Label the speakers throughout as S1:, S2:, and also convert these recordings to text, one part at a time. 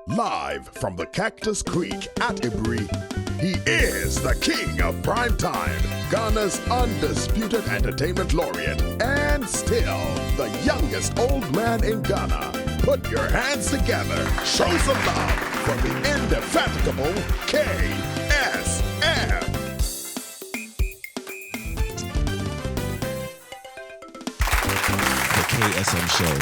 S1: Live from the Cactus Creek at Ibri, he is the king of prime time, Ghana's undisputed entertainment laureate, and still the youngest old man in Ghana. Put your hands together, show some love for the indefatigable KSM.
S2: The KSM Show.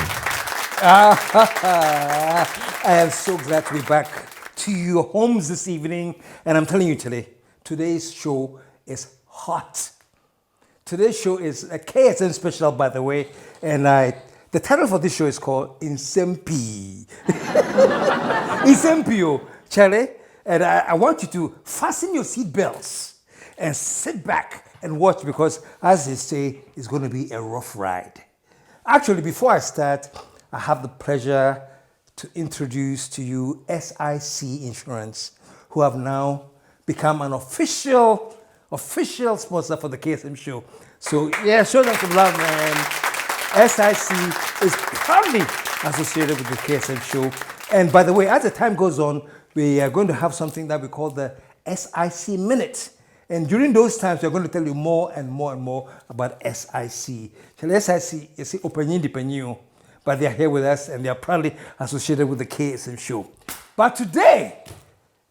S3: I am so glad to be back to your homes this evening. And I'm telling you today, today's show is hot. Today's show is a KSM special, by the way. And the title for this show is called Nsem. Nsem, Charlie. And I want you to fasten your seatbelts and sit back and watch because, as they say, it's going to be a rough ride. Actually, before I start, I have the pleasure to introduce to you SIC Insurance, who have now become an official sponsor for the KSM show. So, yeah, show them some love, man. SIC is proudly associated with the KSM show. And by the way, as the time goes on, we are going to have something that we call the SIC Minute. And during those times, we're going to tell you more and more and more about SIC. So SIC is open, but they are here with us and they are proudly associated with the KSM show. But today,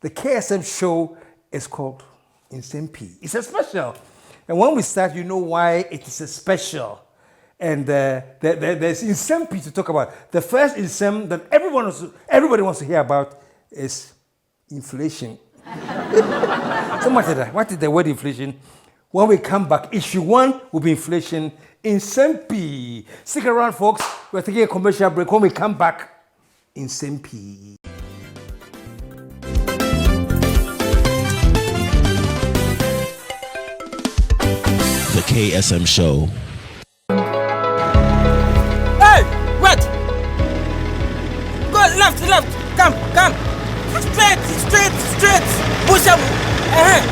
S3: the KSM show is called Nsem. It's a special. And when we start, you know why it is a special. And there's Nsem to talk about. The first Nsem that everybody wants to hear about is inflation. So what is the word inflation? When we come back, issue 1 will be inflation. Nsem. Stick around, folks. We're taking a commercial break. When we come back, Nsem.
S2: The KSM Show.
S4: Hey, wait! Go left. Come. Straight. Push up. Hey!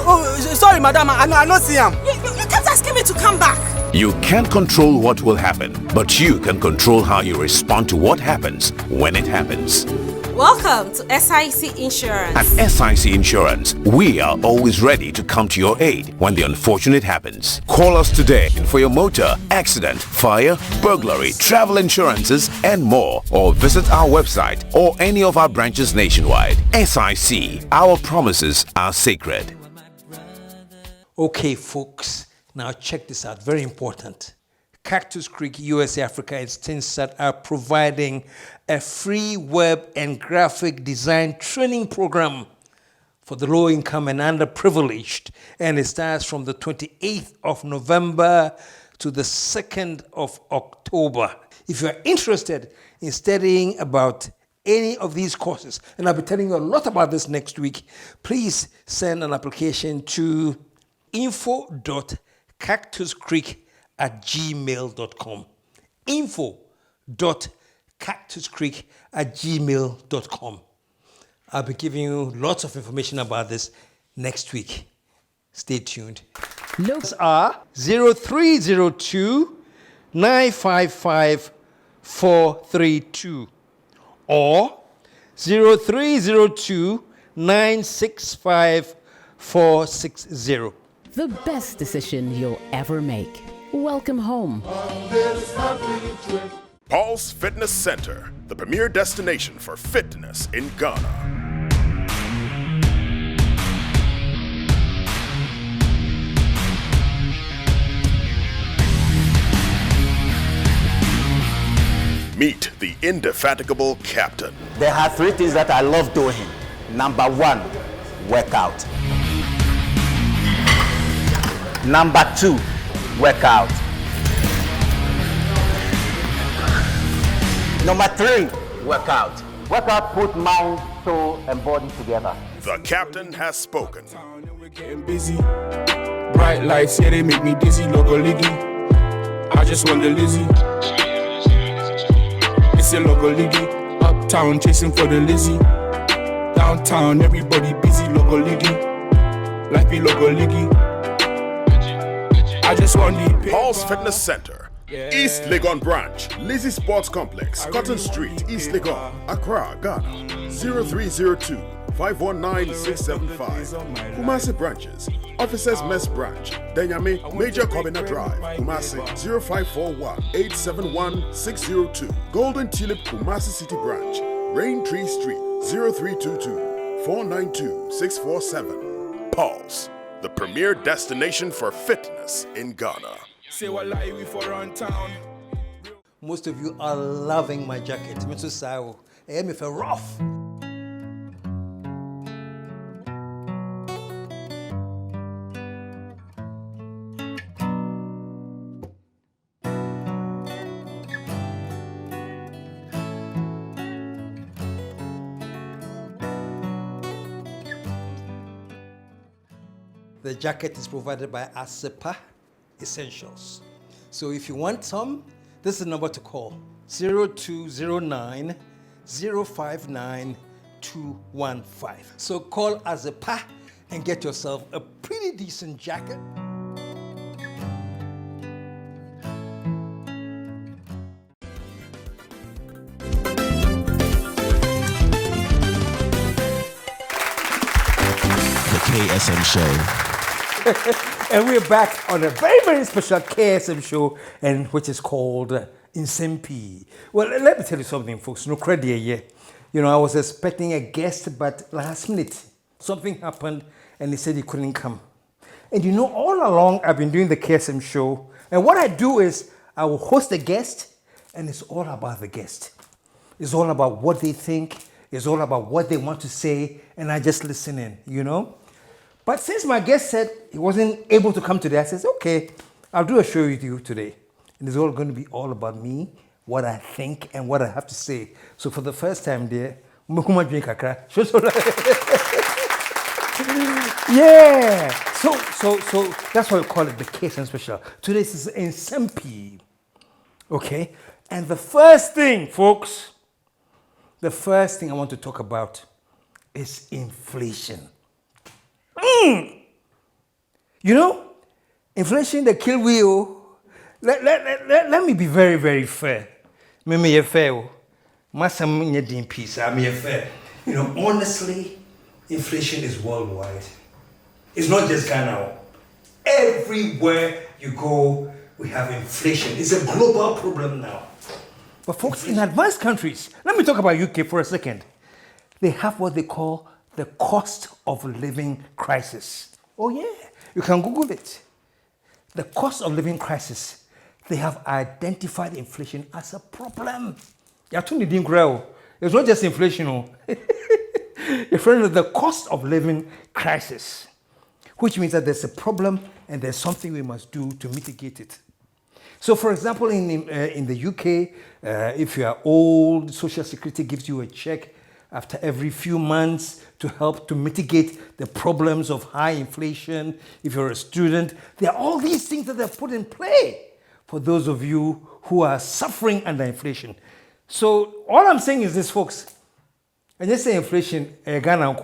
S4: Oh, sorry, madam. I not see him.
S5: You kept asking me to come back.
S6: You can't control what will happen, but you can control how you respond to what happens when it happens.
S5: Welcome to SIC Insurance.
S6: At SIC Insurance, we are always ready to come to your aid when the unfortunate happens. Call us today for your motor, accident, fire, burglary, travel insurances, and more. Or visit our website or any of our branches nationwide. SIC, our promises are sacred.
S3: Okay, folks, now check this out. Very important. Cactus Creek, USA, Africa, and Stinsat are providing a free web and graphic design training program for the low income and underprivileged. And it starts from the 28th of November to the 2nd of October. If you are interested in studying about any of these courses, and I'll be telling you a lot about this next week, please send an application to info.cactuscreek@gmail.com. info.cactuscreek@gmail.com. I'll be giving you lots of information about this next week. Stay tuned. Numbers are 0302 955 432 or 0302 965 460.
S7: The best decision you'll ever make. Welcome home.
S1: Paul's Fitness Center, the premier destination for fitness in Ghana. Meet the indefatigable captain.
S8: There are 3 things that I love doing. Number 1, workout. Number 2, workout. Number 3, workout. Workout put mind, soul, and body together.
S1: The captain has spoken.
S9: We're getting busy. Bright lights, yeah, they make me dizzy. Logo liggy. I just want the Lizzie. It's a logo liggy. Uptown chasing for the Lizzie. Downtown, everybody busy. Logo liggy. Life be logo liggy. I just want the
S1: Paul's Fitness Center, East Legon Branch, Lizzie Sports Complex, Cotton Street, East Legon, Accra, Ghana. 0302 519 675. Kumasi branches. Officers Mess Branch, Denyame, Major Kobina Drive, Kumasi 0541 871 602. Golden Tulip Kumasi City Branch, Rain Tree Street 0322 492 647. Pulse, the premier destination for fitness in Ghana.
S9: Say what lie we for run town.
S3: Most of you are loving my jacket. Mr. Sao, I am if rough. The jacket is provided by KSM Essentials. So if you want some, this is the number to call: 0209 059 215. So call KSM and get yourself a pretty decent jacket.
S2: The KSM Show.
S3: And we're back on a very, very special KSM show, and which is called Nsem. Well, let me tell you something, folks. No credit yet. You know, I was expecting a guest, but last minute something happened, and he said he couldn't come. And you know, all along I've been doing the KSM show, and what I do is I will host a guest, and it's all about the guest. It's all about what they think. It's all about what they want to say, and I just listen in. You know. But since my guest said he wasn't able to come today, I said, okay, I'll do a show with you today. And it's all going to be all about me, what I think, and what I have to say. So for the first time there, yeah. So that's why we call it the KSM Special. Today is Nsem. Okay? And the first thing, folks, the first thing I want to talk about is inflation. You know, inflation that kill we. Let me be very, very fair. Me fair. I'm fair. You know, honestly, inflation is worldwide. It's not just Ghana. Everywhere you go, we have inflation. It's a global problem now. But folks, in advanced countries, let me talk about UK for a second. They have what they call the cost of living crisis. Oh yeah, you can Google it. The cost of living crisis. They have identified inflation as a problem. It's not just inflation. It's the cost of living crisis, which means that there's a problem and there's something we must do to mitigate it. So, for example, in the UK, if you are old, Social Security gives you a check after every few months to help to mitigate the problems of high inflation. If you're a student, there are all these things that they've put in play for those of you who are suffering under inflation. So all I'm saying is this, folks. And just say inflation, Ghana,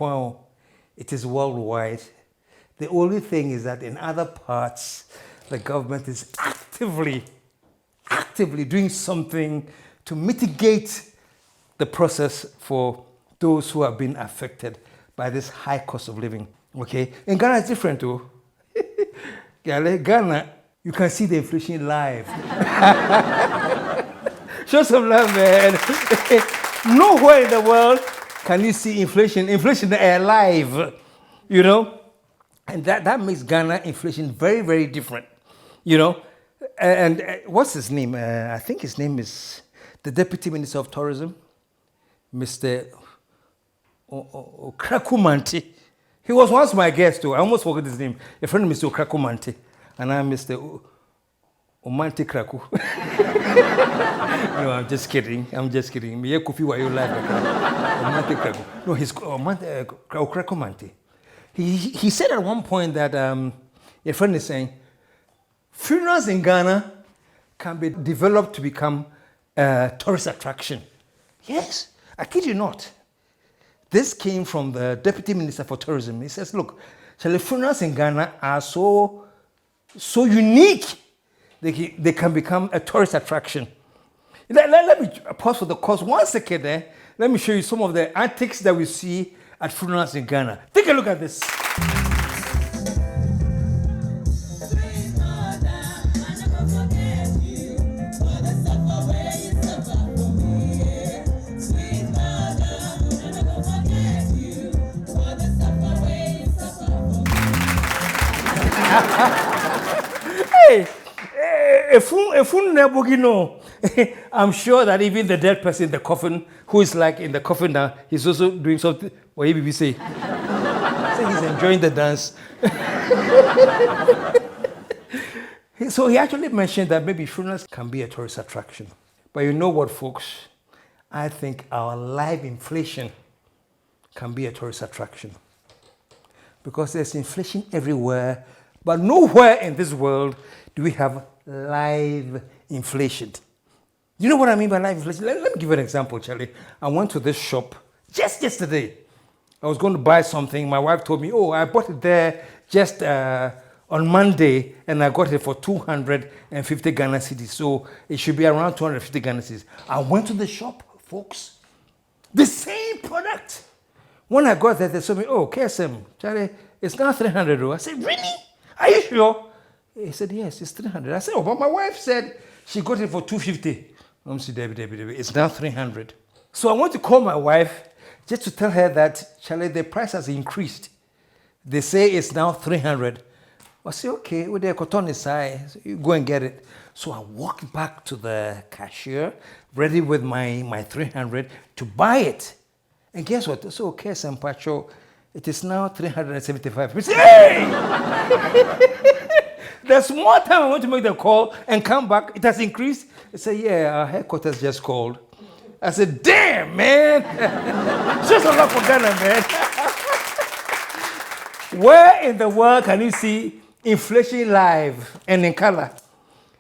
S3: it is worldwide. The only thing is that in other parts, the government is actively doing something to mitigate the process for those who have been affected by this high cost of living. Okay? In Ghana, it's different too. Ghana, you can see the inflation live. Show some love, man. Nowhere in the world can you see inflation live. You know? And that makes Ghana inflation very, very different. You know? And what's his name? I think his name is the Deputy Minister of Tourism, Mr. Krakumanti. He was once my guest too. I almost forgot his name. A friend of Mr. Krakumanti. And I'm Mr. Omanti Kraku. No, I'm just kidding. Me Kufi wa you live. Omanti Kraku. No, he's Krakumanti. He said at one point that a friend is saying, funerals in Ghana can be developed to become a tourist attraction. Yes, I kid you not. This came from the Deputy Minister for Tourism. He says, look, funerals in Ghana are so unique they can become a tourist attraction. Let me pause for the cause 1 second there. Let me show you some of the antics that we see at funerals in Ghana. Take a look at this. Hey, a full nebogino. I'm sure that even the dead person in the coffin, who is like in the coffin now, he's also doing something. What did he say? So he's enjoying the dance. So he actually mentioned that maybe funerals can be a tourist attraction. But you know what, folks? I think our live inflation can be a tourist attraction. Because there's inflation everywhere, but nowhere in this world do we have live inflation. You know what I mean by live inflation? Let me give you an example, Charlie. I went to this shop just yesterday. I was going to buy something. My wife told me, oh, I bought it there just on Monday, and I got it for 250 Ghana cedis. So it should be around 250 Ghana cedis. I went to the shop, folks. The same product. When I got there, they told me, oh, KSM, Charlie, it's now 300. I said, really? Are you sure? He said, yes, it's 300. I said, oh, but my wife said she got it for 250. I'm saying, Debbie, it's now 300. So I want to call my wife just to tell her that, Charlie, the price has increased. They say it's now 300. I say, okay, with the cotton inside, so you go and get it. So I walked back to the cashier, ready with my 300 to buy it. And guess what? So, okay, Sampacho, it is now 375. We say, hey! There's more time I want to make the call and come back. It has increased. I said, yeah, our headquarters just called. I said, damn, man. Just a lot for Ghana, man. Where in the world can you see inflation live and in color?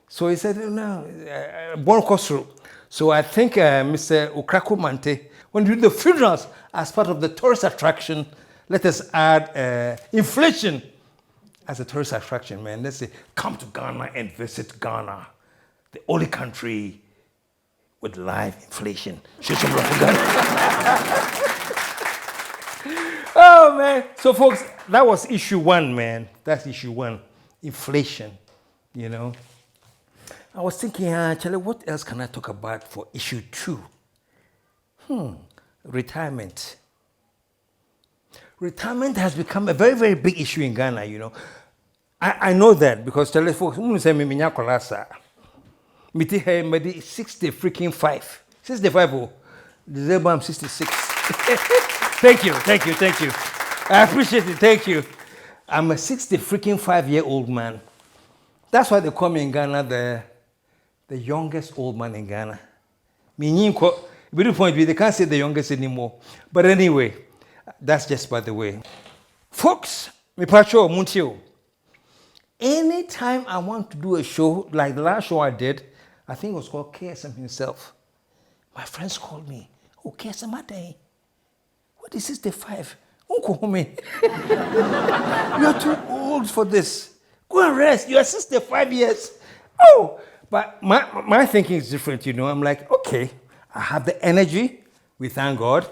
S3: So he said, no, born Kosru. So I think Mr. Ukraku Mante, when we do the funerals as part of the tourist attraction, let us add inflation as a tourist attraction, man. Let's say, come to Ghana and visit Ghana, the only country with live inflation. Oh, man. So, folks, that was issue 1, man. That's issue 1, inflation, you know. I was thinking, Charlie, what else can I talk about for issue 2? Retirement. Retirement has become a very, very big issue in Ghana, you know. I know that because Charlie, folks, I'm say me kolasa. Miti hey medi 65. 65 oh. December I'm 66. Thank you. I appreciate it. Thank you. I'm a 65-year-old man. That's why they call me in Ghana the youngest old man in Ghana. They can't say the youngest anymore. But anyway, that's just by the way. Folks, me pacho muntio. Anytime I want to do a show, like the last show I did, I think it was called KSM himself. My friends called me. Oh, KSM Ade. What is 65? Uncle Home. You are too old for this. Go and rest. You are 65 years. Oh, but my thinking is different, you know. I'm like, okay, I have the energy. We thank God.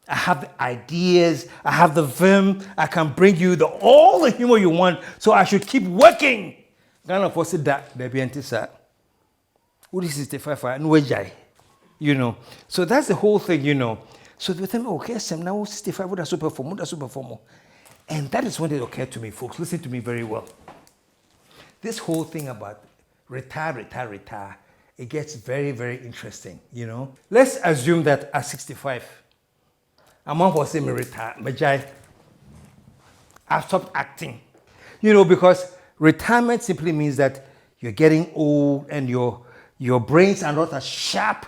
S3: I have the ideas. I have the vim. I can bring you all the humor you want. So I should keep working. Ghana for that, baby, antisa. What is 65? You know. So that's the whole thing, you know. So they tell me, okay, Sam, now 65, what a super performer. And that is when it occurred to me, folks. Listen to me very well. This whole thing about retire, it gets very, very interesting, you know. Let's assume that at 65, I'm on for saying retire, I've stopped acting. You know, because retirement simply means that you're getting old and your brains are not as sharp.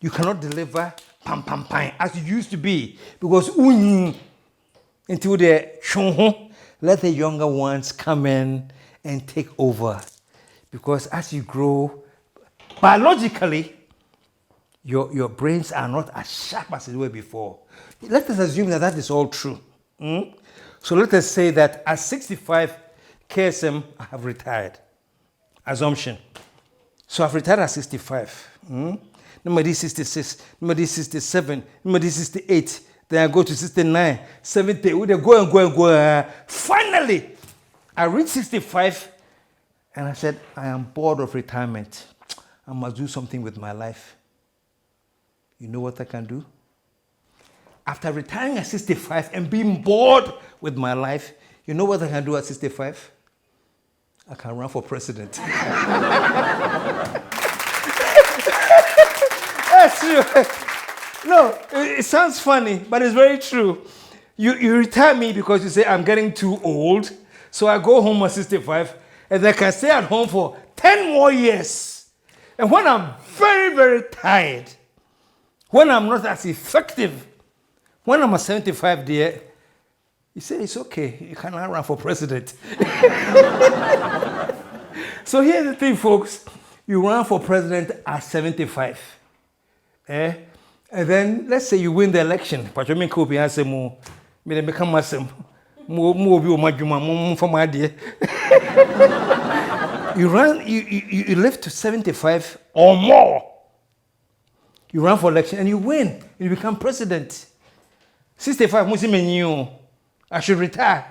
S3: You cannot deliver pam as you used to be. Because until the let the younger ones come in and take over. Because as you grow, biologically, your brains are not as sharp as they were before. Let us assume that is all true. So let us say that at 65, KSM, I have retired. assumption. So I've retired at 65. Number 66, number 67, number 68. Then I go to 69, 70. We go and go. Finally, I reached 65 and I said, I am bored of retirement. I must do something with my life. You know what I can do? After retiring at 65 and being bored with my life, you know what I can do at 65? I can run for president. That's true. No, it sounds funny, but it's very true. You retire me because you say I'm getting too old, so I go home at 65, and I can stay at home for 10 more years. And when I'm very, very tired, when I'm not as effective, when I'm at 75 there, you say it's okay, you cannot run for president. So here's the thing, folks. You run for president at 75. And then let's say you win the election. You live to 75 or more. You run for election and you win. You become president. 65, I should retire.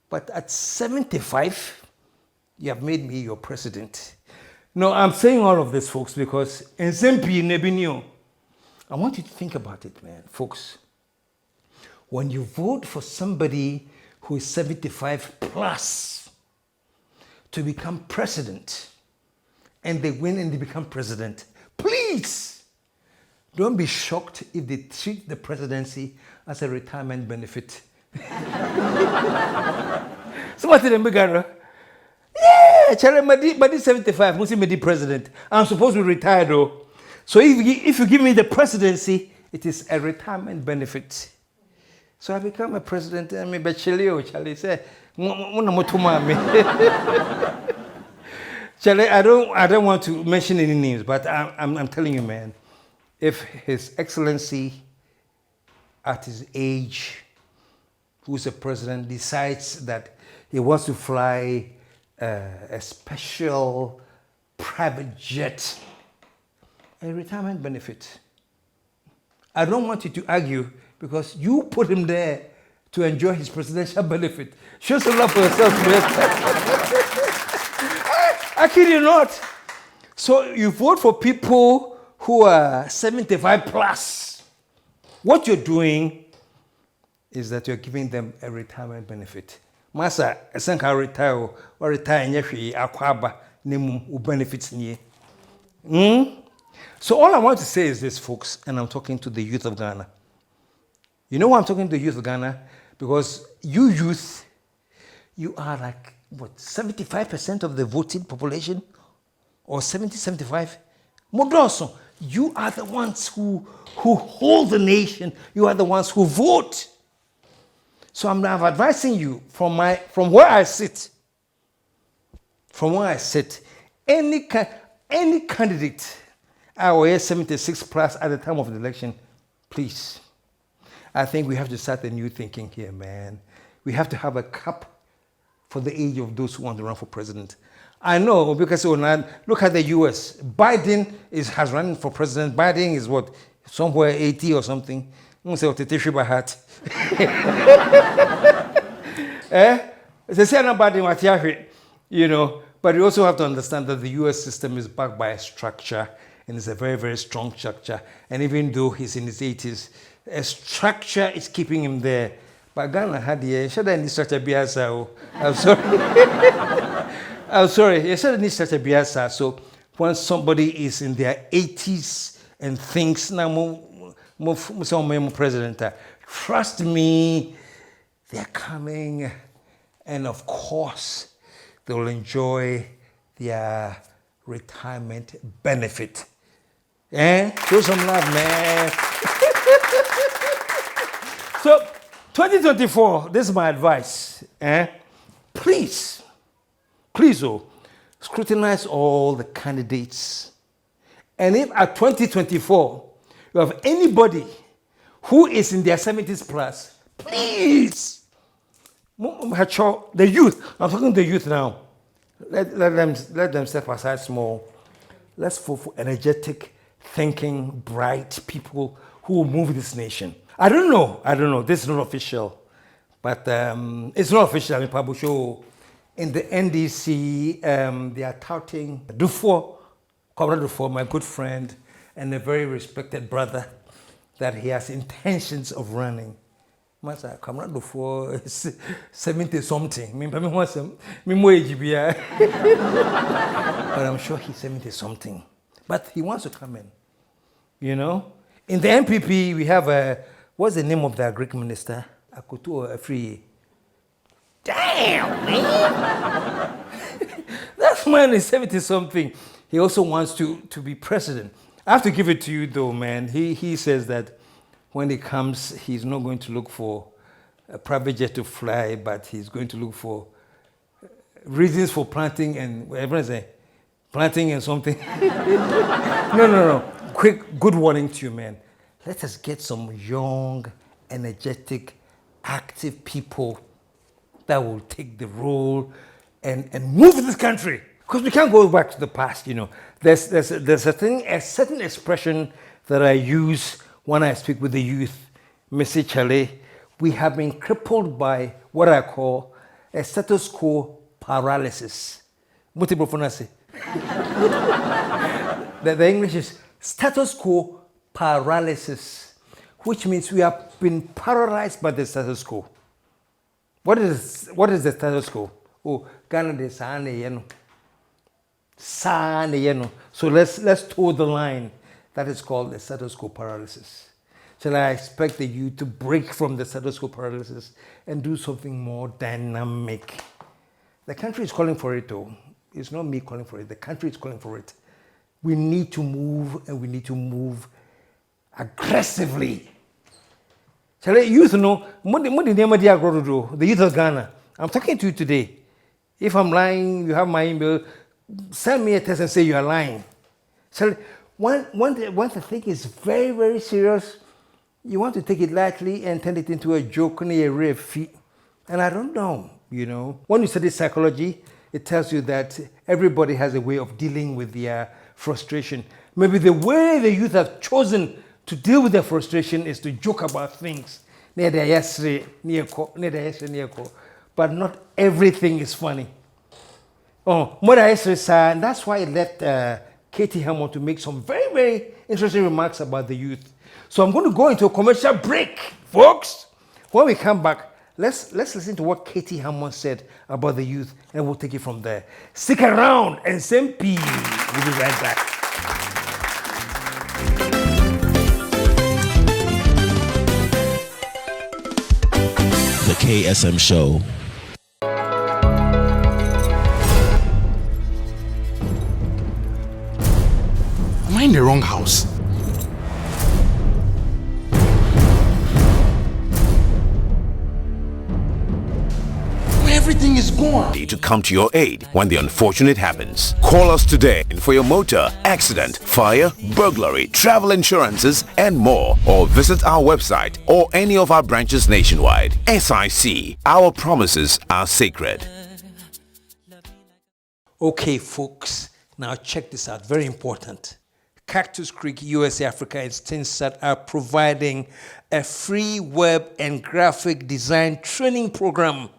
S3: But at 75, you have made me your president. No, I'm saying all of this, folks, because Nsem, I want you to think about it, man, folks. When you vote for somebody who is 75 plus to become president, and they win and they become president, please don't be shocked if they treat the presidency as a retirement benefit. Somebody in Bigara. Yeah, Charlie, 75, Musi Medi president. I'm supposed to be retired though. So if you give me the presidency, it is a retirement benefit. So I become a president. I mean, Charlie say, Charlie, I don't want to mention any names, but I'm telling you, man, if His Excellency at his age, who's a president, decides that he wants to fly a special private jet, a retirement benefit. I don't want you to argue because you put him there to enjoy his presidential benefit. Show some love for yourself, man. I kid you not. So you vote for people who are 75 plus. What you're doing is that you're giving them a retirement benefit. Masa, I think I retire or retire nyefi akwaba nemu benefits nie. So all I want to say is this, folks, and I'm talking to the youth of Ghana. You know why I'm talking to the youth of Ghana? Because you youth, you are like, what, 75% of the voting population? Or 70, 75? Modoso, you are the ones who hold the nation. You are the ones who vote. So I'm advising you from where I sit. From where I sit, any candidate, I was 76 plus at the time of the election, please. I think we have to start a new thinking here, man. We have to have a cap for the age of those who want to run for president. I know, because look at the US. Biden has run for president. Biden is what? Somewhere 80 or something. You know, but you also have to understand that the US system is backed by a structure, and it's a very, very strong structure. And even though he's in his 80s, a structure is keeping him there. But Ghana had the structure biasa. I'm sorry. I'm sorry. You said this such a biasa. So when somebody is in their 80s and thinks now more president, trust me, they're coming, and of course they will enjoy their retirement benefit. Show some love, man. So 2024, this is my advice. Please, scrutinize all the candidates. And if at 2024, you have anybody who is in their 70s plus, please, the youth, I'm talking to the youth now, let them step aside small. Let's vote for energetic, thinking, bright people who will move this nation. I don't know. This is not official, but it's not official. I mean, Pablo Show in the NDC, they are touting Comrade Dufo, my good friend and a very respected brother, that he has intentions of running. Master, Comrade Dufo is 70 something. But I'm sure he's 70 something. But he wants to come in. You know? In the NPP, we have what's the name of the Greek minister? Akutu Afri. Damn, man! That man is 70 something. He also wants to be president. I have to give it to you though, man. He says that when he comes, he's not going to look for a private jet to fly, but he's going to look for reasons for planting and whatever I say, planting and something. No. Quick, good warning to you, man. Let us get some young, energetic, active people that will take the role and move this country. Because we can't go back to the past, you know. There's a certain expression that I use when I speak with the youth. Mr. Chale, we have been crippled by what I call a status quo paralysis. What do you say? The English is status quo paralysis, which means we have been paralyzed by the status quo. What is the status quo? Oh, Ghana de Sane. So let's toe the line. That is called the status quo paralysis. Shall I expect the youth to break from the status quo paralysis and do something more dynamic? The country is calling for it, though. It's not me calling for it. The country is calling for it. We need to move, and we need to move aggressively. Shall I youth know? The youth of Ghana. I'm talking to you today. If I'm lying, you have my email. Send me a text and say you are lying. So once the thing is very, very serious, you want to take it lightly and turn it into a joke and a rave feat. And I don't know, you know. When you study psychology, it tells you that everybody has a way of dealing with their frustration. Maybe the way the youth have chosen to deal with their frustration is to joke about things. But not everything is funny. Oh, and that's why I left Katie Hammond to make some very, very interesting remarks about the youth. So I'm going to go into a commercial break, folks. When we come back, let's listen to what Katie Hammond said about the youth, and we'll take it from there. Stick around, and Nsem. We'll be right back.
S2: The KSM Show.
S9: Am I in the wrong house? Everything is gone.
S6: To come to your aid when the unfortunate happens. Call us today for your motor, accident, fire, burglary, travel insurances, and more. Or visit our website or any of our branches nationwide. SIC, our promises are sacred.
S3: Okay, folks, now check this out. Very important. Cactus Creek, USA, Africa, and Stinsat are providing a free web and graphic design training program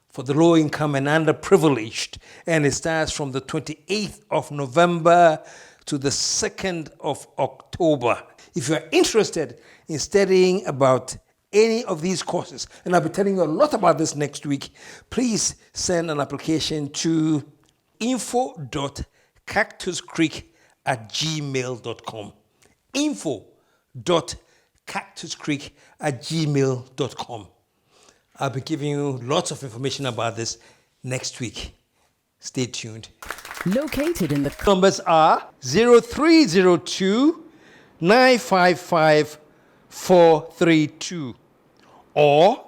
S3: for the low income and underprivileged, and it starts from the 28th of November to the 2nd of October. If you're interested in studying about any of these courses, and I'll be telling you a lot about this next week, please send an application to info.cactuscreek@gmail.com. info.cactuscreek@gmail.com. I'll be giving you lots of information about this next week. Stay tuned.
S7: Located in the
S3: Numbers are 0302 955 432 or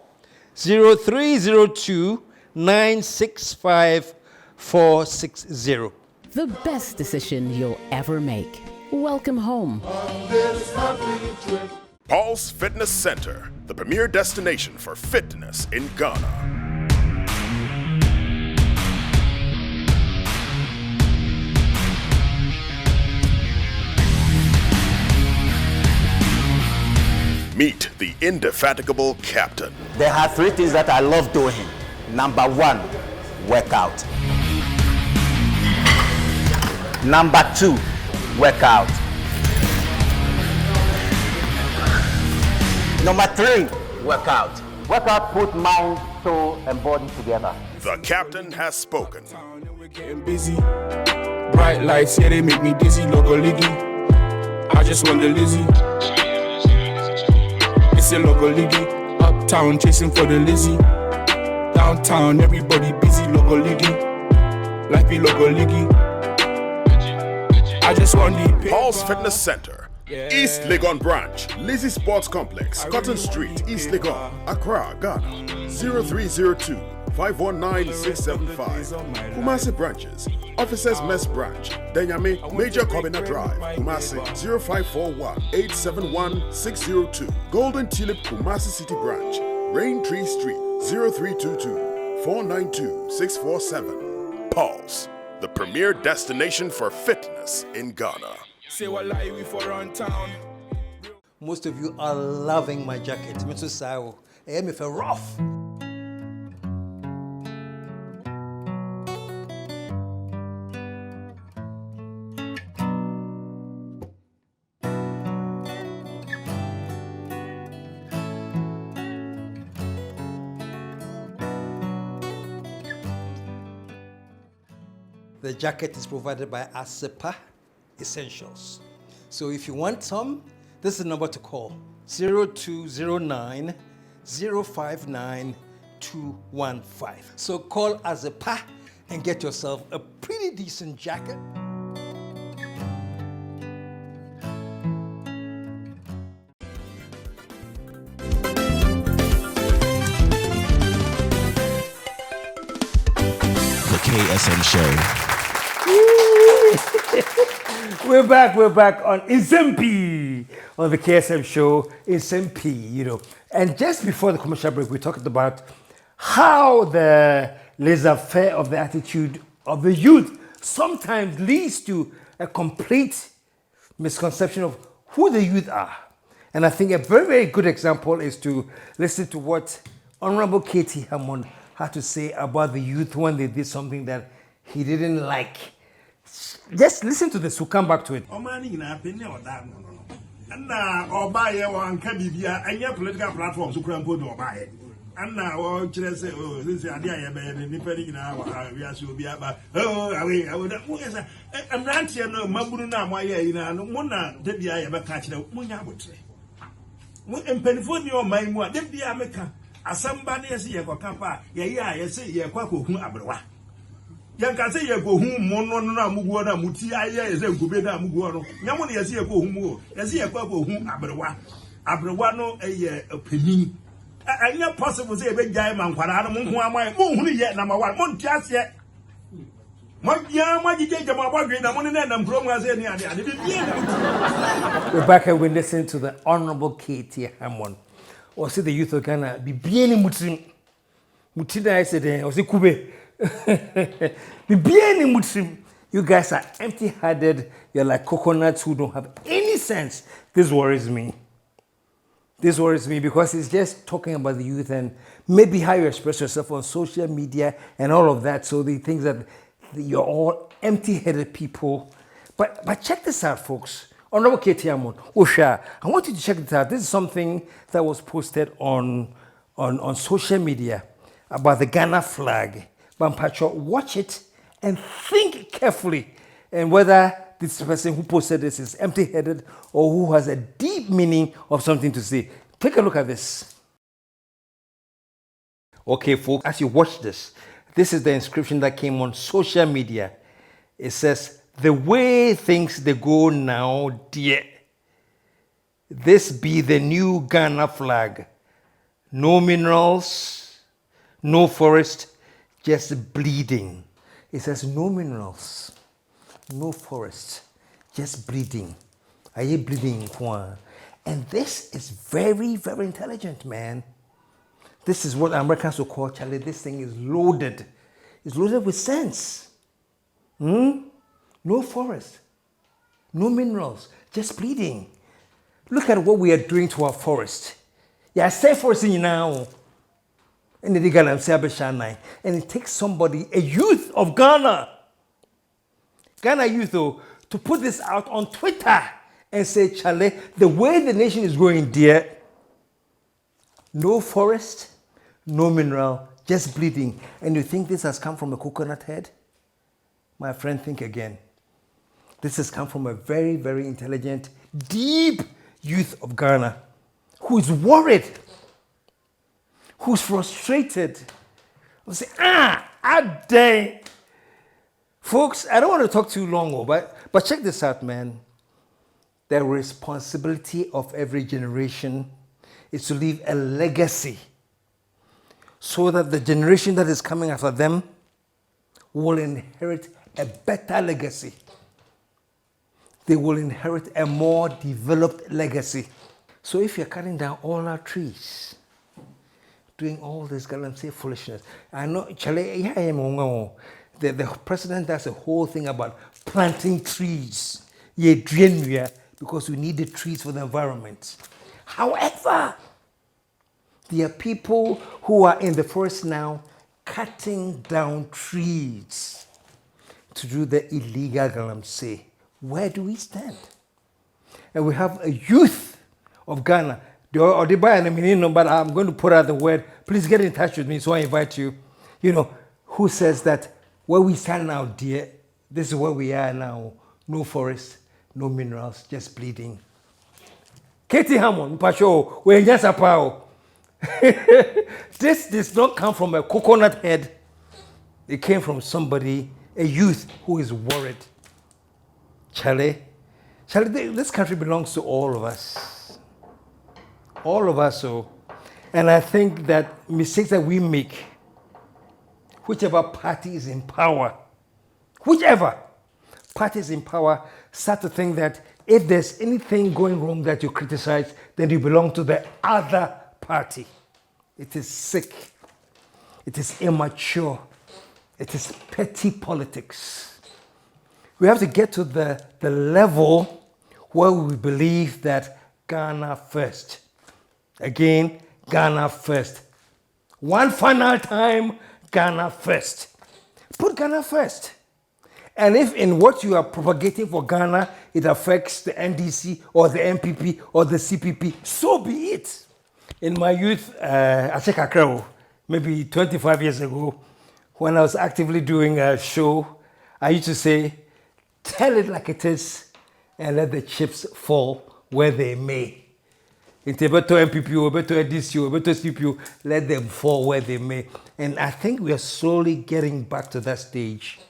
S3: 0302 965 460.
S7: the best decision you'll ever make. Welcome home.
S1: Paul's Fitness Center, the premier destination for fitness in Ghana. Meet the indefatigable captain.
S8: There are 3 things that I love doing. Number 1, workout. Number 2, workout. Number 3, workout. Workout put mind, soul, and body together.
S1: The captain has spoken.
S9: We're getting busy. Bright lights, yeah, they make me dizzy. Logo liggy. I just want the Lizzie. It's a logo liggy. Uptown, chasing for the Lizzie. Downtown, everybody busy. Logo liggy. Like be logo liggy. I just want the
S1: Paul's Fitness Center, East Legon Branch, Lizzie Sports Complex, Cotton Street, East Legon, Accra, Ghana, 0302 519 675. Kumasi branches, Officers Mess Branch, Denyame, Major Kobina Drive, Kumasi, 0541 871 602. Golden Tulip, Kumasi City Branch, Raintree Street, 0322 492 647. Paul's, the premier destination for fitness in Ghana.
S9: Say what lie we for on town.
S3: Most of you are loving my jacket. Mr. Sao, I am if a rough. The jacket is provided by KSM Essentials. So if you want some, this is the number to call: 0209 059 215. So call KSM and get yourself a pretty decent jacket.
S2: The KSM Show.
S3: We're back on Nsem on the KSM Show, Nsem, you know. And just before the commercial break, we talked about how the laissez-faire of the attitude of the youth sometimes leads to a complete misconception of who the youth are. And I think a very, very good example is to listen to what Honorable K.T. Hammond had to say about the youth when they did something that he didn't like. Just listen to this, we'll come back to it.
S10: Political platforms who can put and now, this is the idea, we are so be about. Oh, I would have. I'm not here, no, Mabuna, my Mona, did the I ever catch the Munya would say. In Penfolio, my more, did the America, as somebody as ye go Kappa, I say, ye Quaco, who Abra. Yan can say, ye go home, Mono, Muguana, Mutia, is a Gubeda Muguano. Yamoni as ye go home, as ye Quaco, whom Abra. Abrawano, a penny. I not possible say a big guy man, what I don't want my moon yet, number 1 month just yet. My young, my DJ, my boy, I'm on the I'm grown as any other.
S3: Rebecca, we listen to the Honorable K.T. Hammond. Or see the youth of Ghana be bien Mutrim. Mutina, I said, or see Kube. Be bien Mutrim. You guys are empty headed. You're like coconuts who don't have any sense. This worries me. This worries me because it's just talking about the youth and maybe how you express yourself on social media and all of that. So they think that you're all empty-headed people. But check this out, folks. Honorable K.T. Hammond, Osha, I want you to check this out. This is something that was posted on social media about the Ghana flag. Bampacho, watch it and think carefully and whether this person who posted this is empty-headed or who has a deep meaning of something to say. Take a look at this. Okay, folks, as you watch this, this is the inscription that came on social media. It says, "The way things they go now, dear, this be the new Ghana flag. No minerals, no forest, just bleeding." It says no minerals. No forest, just bleeding. Are you bleeding? And this is very, very intelligent, man. This is what Americans will call, Charlie, this thing is loaded. It's loaded with sense. No forest, no minerals, just bleeding. Look at what we are doing to our forest. Yeah, say forest in now. And it takes somebody, a youth of Ghana youth though, to put this out on Twitter and say, Charlie, the way the nation is going, dear, no forest, no mineral, just bleeding. And you think this has come from a coconut head? My friend, think again. This has come from a very, very intelligent, deep youth of Ghana who is worried, who's frustrated. Who say, dang. Folks, I don't want to talk too long, but check this out, man. The responsibility of every generation is to leave a legacy so that the generation that is coming after them will inherit a better legacy. They will inherit a more developed legacy. So if you're cutting down all our trees, doing all this galamsey foolishness, I know, the president does a whole thing about planting trees. Because we need the trees for the environment. However, there are people who are in the forest now cutting down trees to do the illegal galamsey. Where do we stand? And we have a youth of Ghana. But I'm going to put out the word. Please get in touch with me so I invite you. Who says that where we stand now, dear, this is where we are now. No forest, no minerals, just bleeding. Katie Hammond, Pacho, we're just a pow. This does not come from a coconut head. It came from somebody, a youth who is worried. Charlie, this country belongs to all of us. All of us. And I think that mistakes that we make, whichever party is in power, whichever party is in power, start to think that if there's anything going wrong that you criticize, then you belong to the other party. It is sick. It is immature. It is petty politics. We have to get to the level where we believe that Ghana first. Again, Ghana first. One final time, Ghana first. Put Ghana first. And if in what you are propagating for Ghana, it affects the NDC or the MPP or the CPP, so be it. In my youth, maybe 25 years ago, when I was actively doing a show, I used to say, tell it like it is and let the chips fall where they may. In Tibeto MPP, or Beto NDC, or Beto CPU, let them fall where they may. And I think we are slowly getting back to that stage.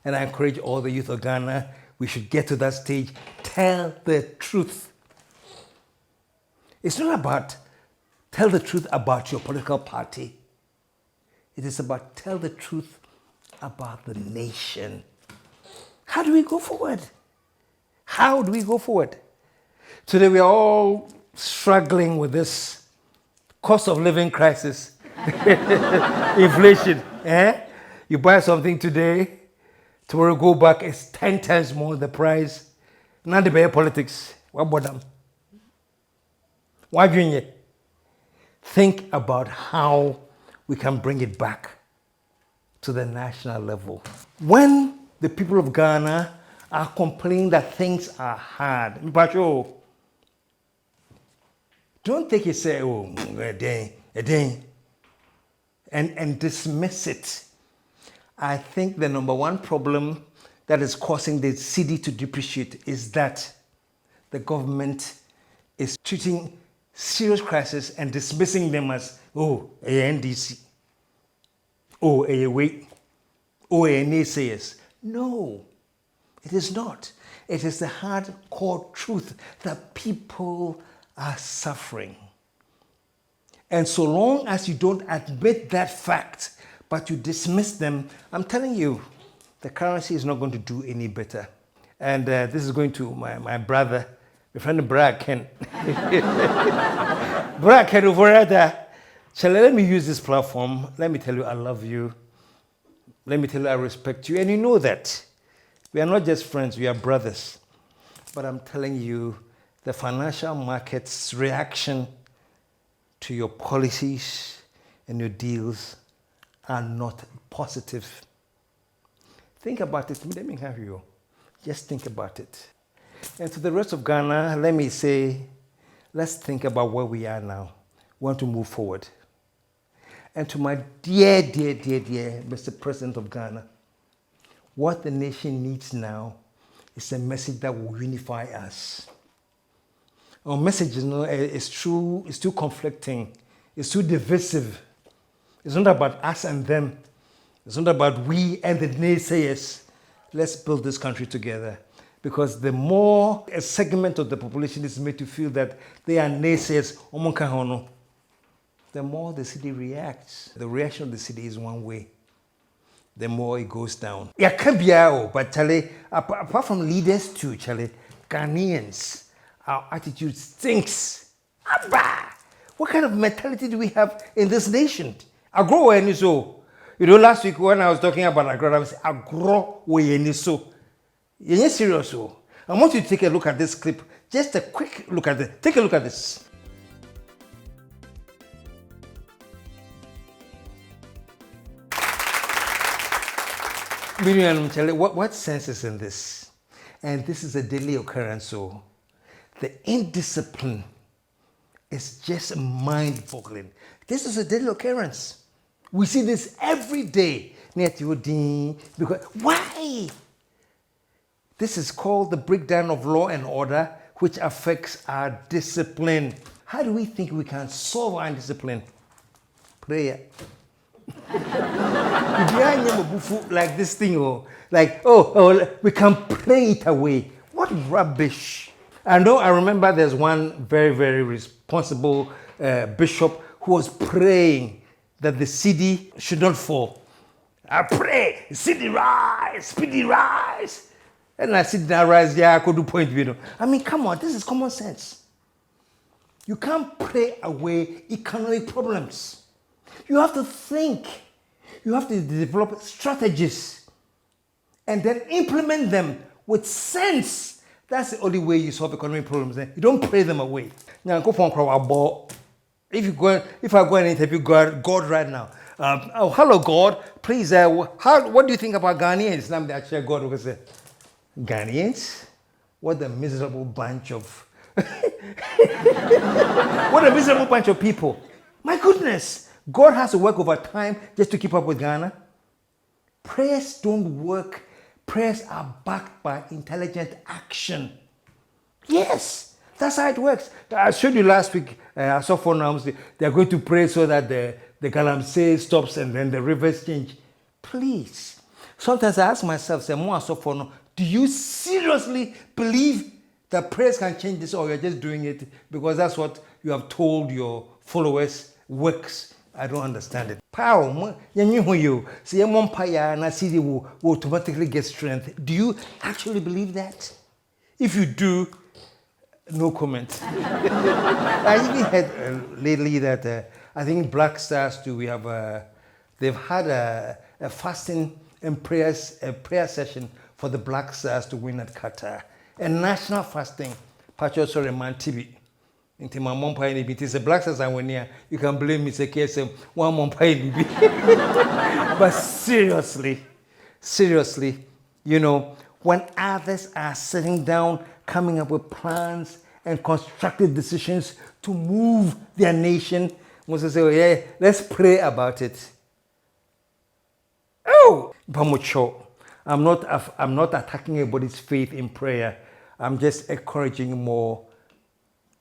S3: And I encourage all the youth of Ghana, we should get to that stage. Tell the truth. It's not about tell the truth about your political party. It is about tell the truth about the nation. How do we go forward? How do we go forward? Today we are all struggling with this cost of living crisis. Inflation. You buy something today, tomorrow go back, it's 10 times more the price. Now the bear politics. What about them? Why doing it? Think about how we can bring it back to the national level. When the people of Ghana are complaining that things are hard, don't take it, say, a day, and dismiss it. I think the number one problem that is causing the cedi to depreciate is that the government is treating serious crisis and dismissing them as, a NDC, a wait, a naysayers. No, it is not. It is the hardcore truth that people are suffering. And so long as you don't admit that fact, but you dismiss them, I'm telling you, the currency is not going to do any better. And this is going to my brother, my friend Brad Ken. Brad Ken over there. Let me use this platform. Let me tell you I love you. Let me tell you I respect you. And you know that. We are not just friends, we are brothers. But I'm telling you, the financial market's reaction to your policies and your deals are not positive. Think about it. Let me have you. Just think about it. And to the rest of Ghana, let me say, let's think about where we are now. We want to move forward. And to my dear Mr. President of Ghana, what the nation needs now is a message that will unify us. Our message is too conflicting. It's too divisive. It's not about us and them. It's not about we and the naysayers. Let's build this country together. Because the more a segment of the population is made to feel that they are naysayers, the more the city reacts. The reaction of the city is one way. The more it goes down. But Charlie, apart from leaders too, Charlie, Ghanaians, our attitude stinks. Abba! What kind of mentality do we have in this nation? Agro and so. You know, last week when I was talking about agro, I was agro and so. You're serious, so. I want you to take a look at this clip. Just a quick look at it. Take a look at this. What sense is in this? And this is a daily occurrence, so the indiscipline is just mind-boggling. This is a daily occurrence. We see this every day. Because why? This is called the breakdown of law and order, which affects our discipline. How do we think we can solve our discipline? Prayer. Like this thing, we can pray it away. What rubbish. I remember there's one very, very responsible bishop who was praying that the city should not fall. I pray, city rise, speedy rise. And I sit down, rise, I could do point, I mean, come on, this is common sense. You can't pray away economic problems. You have to think. You have to develop strategies and then implement them with sense. That's the only way you solve economic problems. You don't pray them away. Now, go for if I go and interview God right now, hello God, please. What do you think about Ghanaians? Now, the actual God will say, Ghanaians? What a miserable bunch of what a miserable bunch of people. My goodness. God has to work over time just to keep up with Ghana. Prayers don't work. Prayers are backed by intelligent action. Yes, that's how it works. I showed you last week, I saw 4 names. They're going to pray so that the Galamsey stops and then the rivers change. Please. Sometimes I ask myself, do you seriously believe that prayers can change this, or you're just doing it because that's what you have told your followers works? I don't understand it. Power, you see a mumpire and a city will automatically get strength. Do you actually believe that? If you do, no comment. I even heard lately that I think Black Stars too. They've had a fasting and prayer session for the Black Stars to win at Qatar. A national fasting. Man TV. Into my mom pie in the Black Stars and when you can blame me, say KSM, one mom pie in But seriously, when others are sitting down, coming up with plans and constructive decisions to move their nation, must say, yeah, let's pray about it. Oh, Bamucho, I'm not attacking anybody's faith in prayer. I'm just encouraging more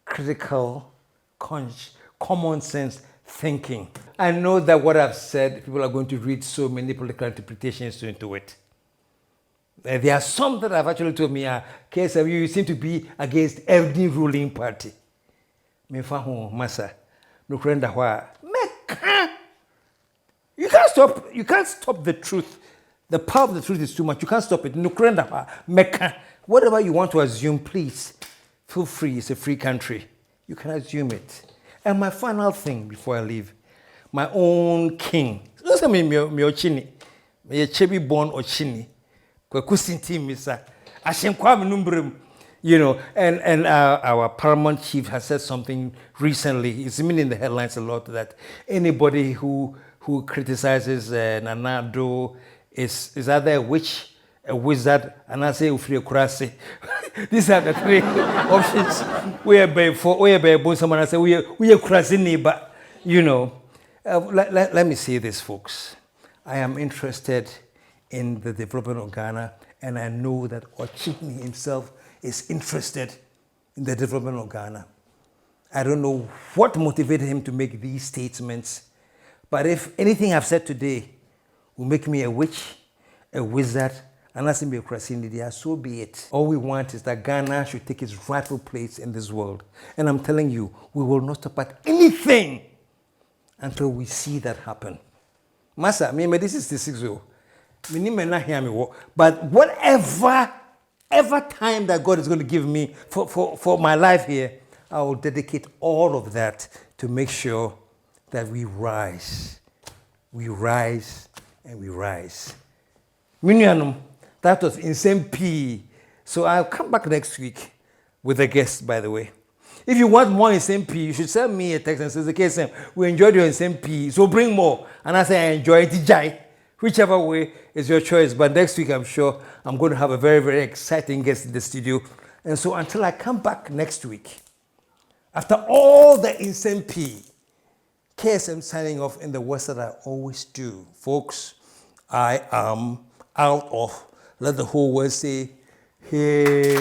S3: critical, common sense thinking. I know that what I've said, people are going to read so many political interpretations into it. There are some that have actually told me, KSM, you seem to be against every ruling party. You can't stop the truth. The power of the truth is too much. You can't stop it. Whatever you want to assume, please. Feel free, it's a free country. You can assume it. And my final thing before I leave, my own king. Don't me ochini. Me chebi born ochini. Kwa kusinti misa. Ashem kwa numbrem. You know, and our paramount chief has said something recently. It's been in the headlines a lot that anybody who criticizes Nanado is either a witch, a wizard, and I say Ufri Kurase. These are the three options. We are by someone I say we are Kurasini, but you know, let me say this, folks. I am interested in the development of Ghana, and I know that Ochitni himself is interested in the development of Ghana. I don't know what motivated him to make these statements, but if anything I've said today will make me a witch, a wizard, and that's be a Krasinidia, so be it. All we want is that Ghana should take its rightful place in this world. And I'm telling you, we will not stop at anything until we see that happen. Masa, me this is the 6-0. But whatever time that God is going to give me for my life here, I will dedicate all of that to make sure that we rise. We rise and we rise. That was Nsem P. So I'll come back next week with a guest, by the way. If you want more Nsem P, you should send me a text and say, KSM, we enjoyed your Nsem P, so bring more. And I say, I enjoy it. Whichever way is your choice. But next week, I'm sure I'm going to have a very, very exciting guest in the studio. And so until I come back next week, after all the Nsem P, KSM signing off in the words that I always do. Folks, I am out of, let the whole world say, hey.